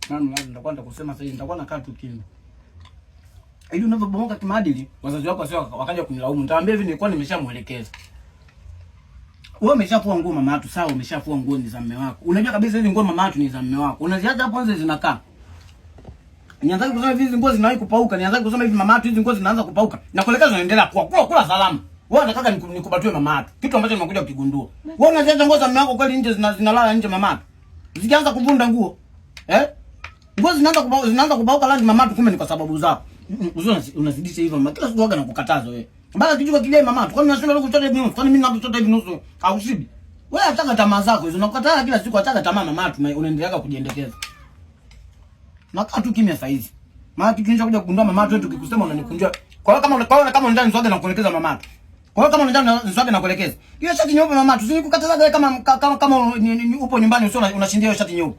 Nani nitakuwa nitakusema sasa hivi nitakuwa nakaa tu kimya. Ili unavyobomoka kimaadili, wazazi wako sio wakaja kunilaumu. Nitawaambia hivi nilikuwa nimeshamuelekeza. Wewe umeshafua nguo mama yako, sawa, umeshafua nguo ni za mume wako. Unajua kabisa hizo nguo mama yako ni za mume wako. Unaziacha hapo nje zinakaa. Nianza kusema hivi nguo zinawahi kupauka, nianza kusema hivi mama yako hizi nguo zinaanza kupauka. Na kuelekeza unaendelea kula salama. Wewe unataka nikubatue mama yako. Kitu ambacho nimekuja kukigundua. Wewe unaziacha nguo za mume wako kweli nje zinalala nje mama yako. Zikianza kuvunda nguo. Nguo zinaanza kupauka rangi mama yako, kumbe ni kwa sababu zako. Unazidisha hivyo mama. Kila siku waga nakukataza wewe. Mpaka kijua kile mama yako. Kwani unashinda kuchota hivi nusu? Kwani mimi nakuchota hivi nusu? Hausibi. Wewe unataka tamaa zako hizo. Unakukataa kila siku, unataka tamaa mama yako, unaendelea kujiendekeza. Nakaa tu kimya saa hizi. Maana kitu kinachokuja kugundua mama yako wetu kikusema unanikunjua. Kwa hiyo kama unataka niswage na kuelekeza mama yako. Kwa hiyo kama unataka niswage na kuelekeza. Hiyo shati nyeupe mama yako, usinikukataza wewe kama upo nyumbani usio unashindia hiyo shati nyeupe.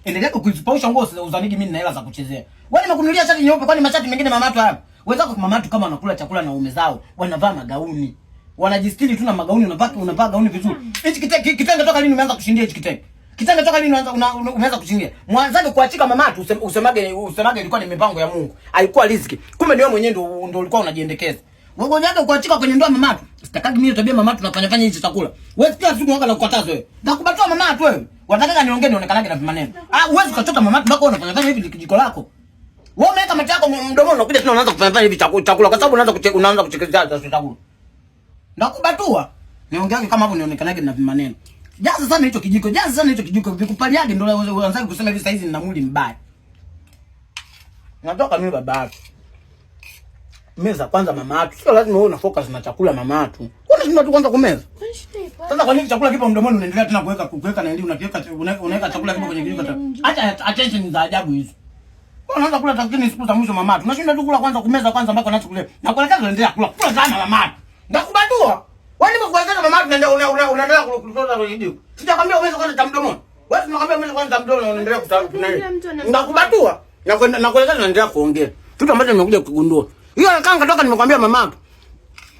Endelea kuzipausha nguo uzanidi mimi na hela za kuchezea. Wewe nimekununulia shati nyeupe, kwani mashati mengine mama yako hapa? Wenzako mama yako kama wanakula chakula na ume zao, wanavaa magauni. Wanajistiri tu na magauni, unavaa gauni vizuri. Hichi kitenge toka lini umeanza kushindia hichi kitenge? Kitenge toka lini umeanza kushindia? Mwanzaje kuachika mama yako usemage ilikuwa ni mipango ya Mungu. Haikuwa riziki. Kumbe ni wewe mwenyewe ndio ulikuwa unajiendekeza. Wewe unataka kuachika kwenye ndoa mama yako. Sitakagi mimi tabia mama yako tunafanya hizi chakula. Wewe kila siku unaanza kukataza wewe. Nakubatoa mama yako wewe. Wanataka niongee nionekanaje na maneno. Uwezi kuchota mama yako mpaka unafanya hivi kijiko lako. Wewe umeweka macho yako mdomoni unakuja tena unaanza kufanya hivi chakula kwa sababu unaanza kuchekelea chakula. Nakubatua. Niongea kama hapo nionekanaje na maneno. Jaza sana hicho kijiko, vikupaliage ndio unaanza kusema hivi saizi nina mwili mbaya. Natoka mimi baba yako. Meza kwanza mama yako. Sio lazima wewe una focus na chakula mama yako. Kwani lazima tu kwanza kumeza? Sasa kwa nini chakula kipo mdomoni unaendelea tena kuweka na ndio unaweka chakula kipo kwenye kijiko? Acha attention za ajabu hizo. Unaanza kula takini siku za mwisho mama yako. Unashinda tu kula kwanza kumeza kwanza mpaka unaanza kula. Na kuelekeza unaendelea kula sana mama yako. Ndakubatua. Wewe nimekuelekeza mama yako unaendelea kutoa kwenye kijiko. Sijakwambia umeza kwanza cha mdomoni. Wewe tunakwambia umeza kwanza cha mdomoni unaendelea kutafuta nini? Ndakubatua. Na kuelekeza unaendelea kuongea. Kitu ambacho nimekuja kugundua. Hiyo kanga toka nimekwambia mama yako.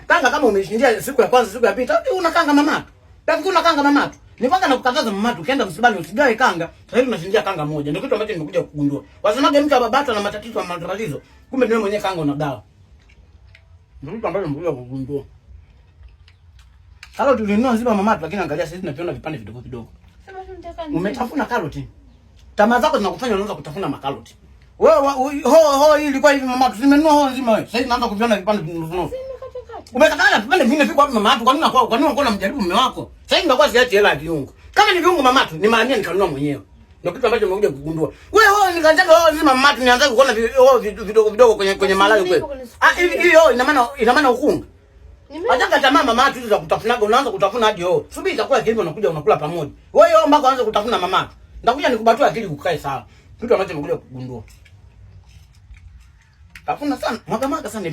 Kanga kama umeshindia siku ya kwanza, siku ya pili, unakanga mama yako. Lakini unakanga mama yako. Nipanga na kukataza mama yako ukienda msibani usigae kanga. Sasa hivi unashindia kanga moja. Ndio kitu ambacho nimekuja kugundua. Wasemaje mtu wa babata na matatizo. Kumbe ndio mwenyewe kanga unagawa. Ndio kitu ambacho nimekuja kugundua. Karoti ulinunua nzima mama yako, lakini angalia sasa tunapiona vipande vidogo vidogo. Sasa tunataka nini? Umetafuna karoti. Tamaa zako zinakufanya unaanza kutafuna makaroti. Wewe hii ilikuwa hivi mama yako. Nimenunua ho nzima wewe. Sasa hivi naanza kuviona vipande vidogo. Umekatana vipande vingine viko wapi mama yako? Kwa nini unakuwa unamjaribu mume wako? Sasa hivi ndakuwa siachi hela ya viungo. Kama ni viungo mama yako, ni maana nikanunua mwenyewe. Ndio kitu ambacho nimekuja kugundua. Wewe nikataka nzima mama yako nianze kuona vidogo vidogo kwenye malai kweli. Hivi ina maana ukunga. Nataka tamaa mama yako za kutafunaga unaanza kutafuna hadi subiri chakula kilivyo unakuja unakula pamoja. Wewe mpaka uanze kutafuna mama yako. Ndakuja nikubatua akili kukae sawa. Kitu ambacho nimekuja kugundua. Tafuna sana, mwaga sana.